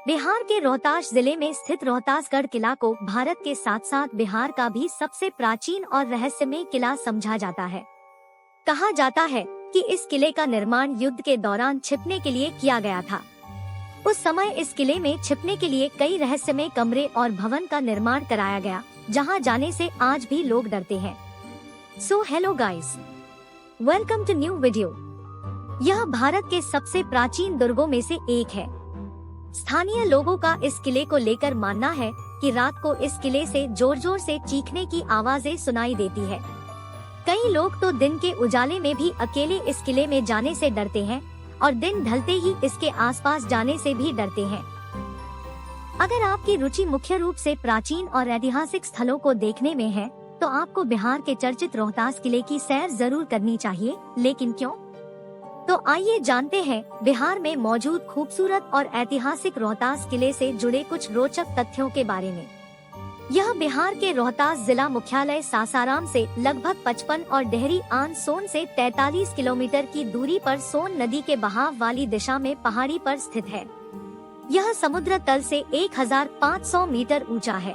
बिहार के रोहतास जिले में स्थित रोहतासगढ़ किला को भारत के साथ साथ बिहार का भी सबसे प्राचीन और रहस्यमय किला समझा जाता है। कहा जाता है कि इस किले का निर्माण युद्ध के दौरान छिपने के लिए किया गया था। उस समय इस किले में छिपने के लिए कई रहस्यमय कमरे और भवन का निर्माण कराया गया, जहां जाने से आज भी लोग डरते हैं। So hello guys, welcome to new video. यह भारत के सबसे प्राचीन दुर्गों में से एक है। स्थानीय लोगों का इस किले को लेकर मानना है कि रात को इस किले से जोर जोर से चीखने की आवाजें सुनाई देती है। कई लोग तो दिन के उजाले में भी अकेले इस किले में जाने से डरते हैं और दिन ढलते ही इसके आसपास जाने से भी डरते हैं। अगर आपकी रुचि मुख्य रूप से प्राचीन और ऐतिहासिक स्थलों को देखने में है, तो आपको बिहार के चर्चित रोहतास किले की सैर जरूर करनी चाहिए। लेकिन क्यों? तो आइए जानते हैं बिहार में मौजूद खूबसूरत और ऐतिहासिक रोहतास किले से जुड़े कुछ रोचक तथ्यों के बारे में। यह बिहार के रोहतास जिला मुख्यालय सासाराम से लगभग 55 और डेहरी आन सोन से 43 किलोमीटर की दूरी पर सोन नदी के बहाव वाली दिशा में पहाड़ी पर स्थित है। यह समुद्र तल से 1500 मीटर ऊंचा है।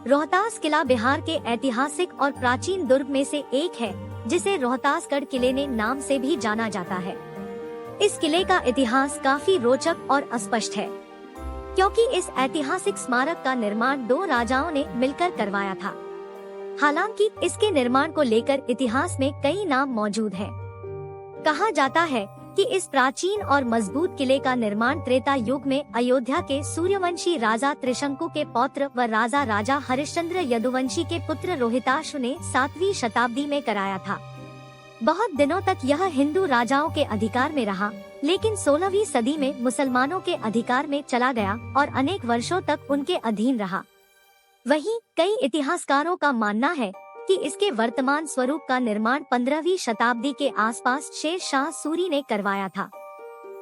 रोहतास किला बिहार के ऐतिहासिक और प्राचीन दुर्ग में से एक है, जिसे रोहतासगढ़ किले ने नाम से भी जाना जाता है। इस किले का इतिहास काफी रोचक और अस्पष्ट है, क्योंकि इस ऐतिहासिक स्मारक का निर्माण 2 राजाओं ने मिलकर करवाया था। हालांकि इसके निर्माण को लेकर इतिहास में कई नाम मौजूद हैं। कहा जाता है कि इस प्राचीन और मजबूत किले का निर्माण त्रेता युग में अयोध्या के सूर्यवंशी राजा त्रिशंकु के पौत्र व राजा हरिश्चंद्र यदुवंशी के पुत्र रोहिताश्व ने 7वीं शताब्दी में कराया था। बहुत दिनों तक यह हिंदू राजाओं के अधिकार में रहा, लेकिन 16वीं सदी में मुसलमानों के अधिकार में चला गया और अनेक वर्षों तक उनके अधीन रहा। वहीं कई इतिहासकारों का मानना है कि इसके वर्तमान स्वरूप का निर्माण 15वीं शताब्दी के आसपास शेर शाह सूरी ने करवाया था।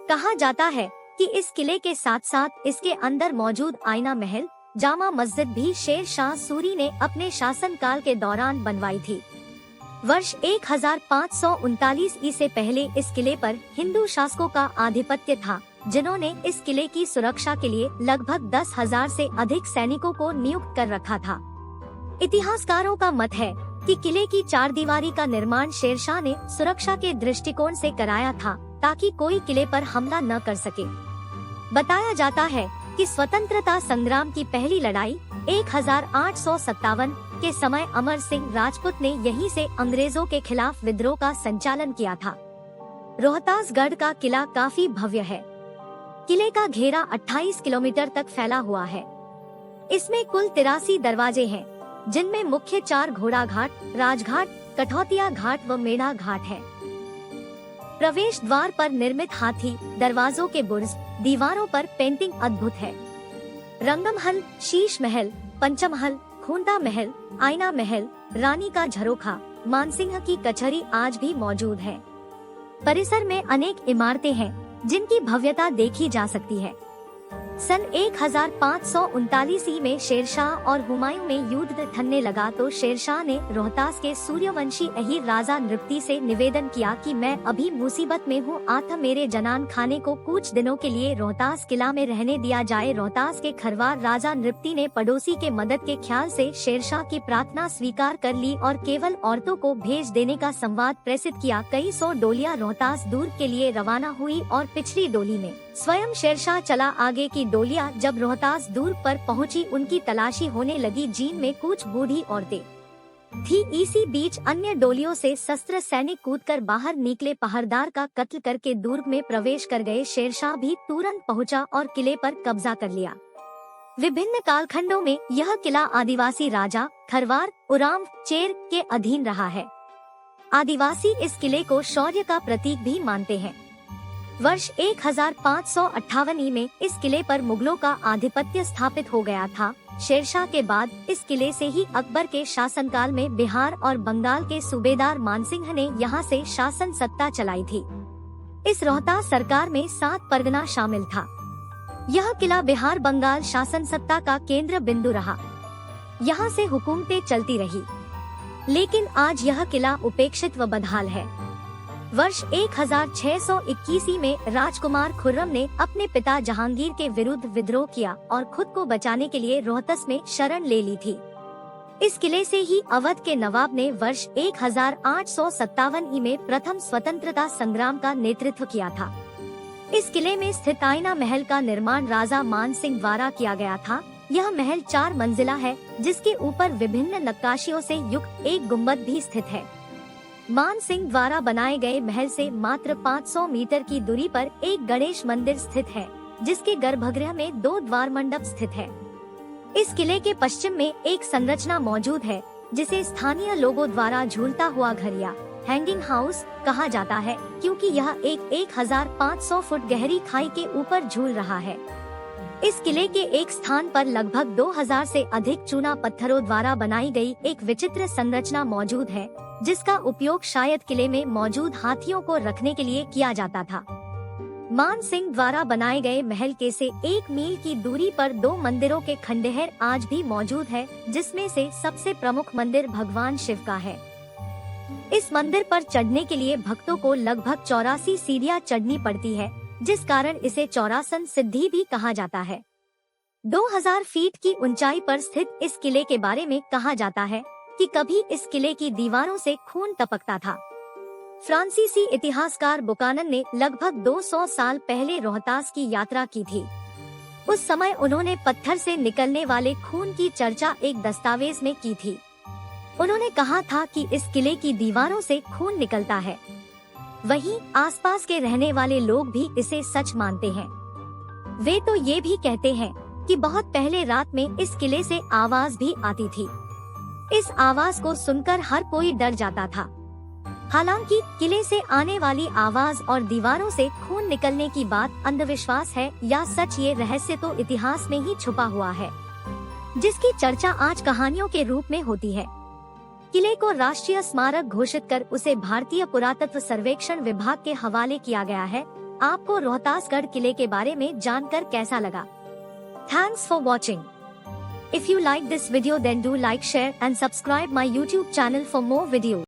कहा जाता है कि इस किले के साथ साथ इसके अंदर मौजूद आईना महल, जामा मस्जिद भी शेर शाह सूरी ने अपने शासनकाल के दौरान बनवाई थी। वर्ष 1539 ईसा पहले इस किले पर हिंदू शासकों का आधिपत्य था, जिन्होंने इस किले की सुरक्षा के लिए लगभग 10,000 से अधिक सैनिकों को नियुक्त कर रखा था। इतिहासकारों का मत है कि किले की 4 दीवारी का निर्माण शेरशाह ने सुरक्षा के दृष्टिकोण से कराया था, ताकि कोई किले पर हमला न कर सके। बताया जाता है कि स्वतंत्रता संग्राम की पहली लड़ाई 1857 के समय अमर सिंह राजपूत ने यहीं से अंग्रेजों के खिलाफ विद्रोह का संचालन किया था। रोहतासगढ़ का किला काफी भव्य है। किले का घेरा 28 किलोमीटर तक फैला हुआ है। इसमें कुल 83 दरवाजे हैं, जिनमें मुख्य 4 घोड़ा घाट, राजघाट, कठौतिया घाट व मेढ़ा घाट है। प्रवेश द्वार पर निर्मित हाथी, दरवाजों के बुर्ज, दीवारों पर पेंटिंग अद्भुत है। रंगमहल, शीश महल, पंचमहल, खूंटा महल, आईना महल, रानी का झरोखा, मानसिंह की कचहरी आज भी मौजूद है। परिसर में अनेक इमारतें हैं, जिनकी भव्यता देखी जा सकती है। सन 1539 में शेरशाह और हुमायूं में युद्ध थमने लगा तो शेरशाह ने रोहतास के सूर्यवंशी अहीर राजा नृपति से निवेदन किया कि मैं अभी मुसीबत में हूँ, आत मेरे जनान खाने को कुछ दिनों के लिए रोहतास किला में रहने दिया जाए। रोहतास के खरवार राजा नृपति ने पड़ोसी के मदद के ख्याल से शेरशाह की प्रार्थना स्वीकार कर ली और केवल औरतों को भेज देने का संवाद प्रेषित किया। कई 100 डोलियां रोहतास दुर्ग के लिए रवाना हुई और पिछली डोली में स्वयं शेरशाह चला। आगे की डोलियां जब रोहतास दुर्ग पर पहुंची, उनकी तलाशी होने लगी, जिनमें कुछ बूढ़ी औरतें थी। इसी बीच अन्य डोलियों से शस्त्र सैनिक कूदकर बाहर निकले, पहरेदार का कत्ल करके दुर्ग में प्रवेश कर गए। शेरशाह भी तुरंत पहुंचा और किले पर कब्जा कर लिया। विभिन्न कालखंडों में यह किला आदिवासी राजा खरवार उरांव चेर के अधीन रहा है। आदिवासी इस किले को शौर्य का प्रतीक भी मानते हैं। वर्ष 1558 में इस किले पर मुगलों का आधिपत्य स्थापित हो गया था। शेरशाह के बाद इस किले से ही अकबर के शासनकाल में बिहार और बंगाल के सूबेदार मानसिंह ने यहाँ से शासन सत्ता चलाई थी। इस रोहतास सरकार में 7 परगना शामिल था। यह किला बिहार बंगाल शासन सत्ता का केंद्र बिंदु रहा। यहाँ से हुकूमतें चलती रही, लेकिन आज यह किला उपेक्षित व बदहाल है। वर्ष 1621 में राजकुमार खुर्रम ने अपने पिता जहांगीर के विरुद्ध विद्रोह किया और खुद को बचाने के लिए रोहतस में शरण ले ली थी। इस किले से ही अवध के नवाब ने वर्ष 1857 में प्रथम स्वतंत्रता संग्राम का नेतृत्व किया था। इस किले में स्थित आईना महल का निर्माण राजा मान सिंह द्वारा किया गया था। यह महल 4 मंजिला है, जिसके ऊपर विभिन्न नक्काशियों से युक्त एक गुंबद भी स्थित है। मान सिंह द्वारा बनाए गए महल से मात्र 500 मीटर की दूरी पर एक गणेश मंदिर स्थित है, जिसके गर्भगृह में 2 द्वार मंडप स्थित है। इस किले के पश्चिम में एक संरचना मौजूद है, जिसे स्थानीय लोगों द्वारा झूलता हुआ घर या हैंगिंग हाउस कहा जाता है, क्योंकि यह एक 1500 फुट गहरी खाई के ऊपर झूल रहा है। इस किले के एक स्थान पर लगभग 2000 से अधिक चूना पत्थरों द्वारा बनाई गई एक विचित्र संरचना मौजूद है, जिसका उपयोग शायद किले में मौजूद हाथियों को रखने के लिए किया जाता था। मान सिंह द्वारा बनाए गए महल के से 1 मील की दूरी पर 2 मंदिरों के खंडहर आज भी मौजूद है, जिसमें से सबसे प्रमुख मंदिर भगवान शिव का है। इस मंदिर पर चढ़ने के लिए भक्तों को लगभग 84 सीढ़ियां चढ़नी पड़ती है, जिस कारण इसे चौरासन सिद्धि भी कहा जाता है। 2000 फीट की ऊंचाई पर स्थित इस किले के बारे में कहा जाता है कि कभी इस किले की दीवारों से खून टपकता था। फ्रांसीसी इतिहासकार बुकानन ने लगभग 200 साल पहले रोहतास की यात्रा की थी। उस समय उन्होंने पत्थर से निकलने वाले खून की चर्चा एक दस्तावेज में की थी। उन्होंने कहा था कि इस किले की दीवारों से खून निकलता है। वहीं आसपास के रहने वाले लोग भी इसे सच मानते हैं। वे तो ये भी कहते हैं कि बहुत पहले रात में इस किले से आवाज भी आती थी। इस आवाज को सुनकर हर कोई डर जाता था। हालांकि किले से आने वाली आवाज और दीवारों से खून निकलने की बात अंधविश्वास है या सच, ये रहस्य तो इतिहास में ही छुपा हुआ है, जिसकी चर्चा आज कहानियों के रूप में होती है। किले को राष्ट्रीय स्मारक घोषित कर उसे भारतीय पुरातत्व सर्वेक्षण विभाग के हवाले किया गया है। आपको रोहतासगढ़ किले के बारे में जानकर कैसा लगा? Thanks for watching. If you like this video then do like, share and subscribe my YouTube channel for more videos.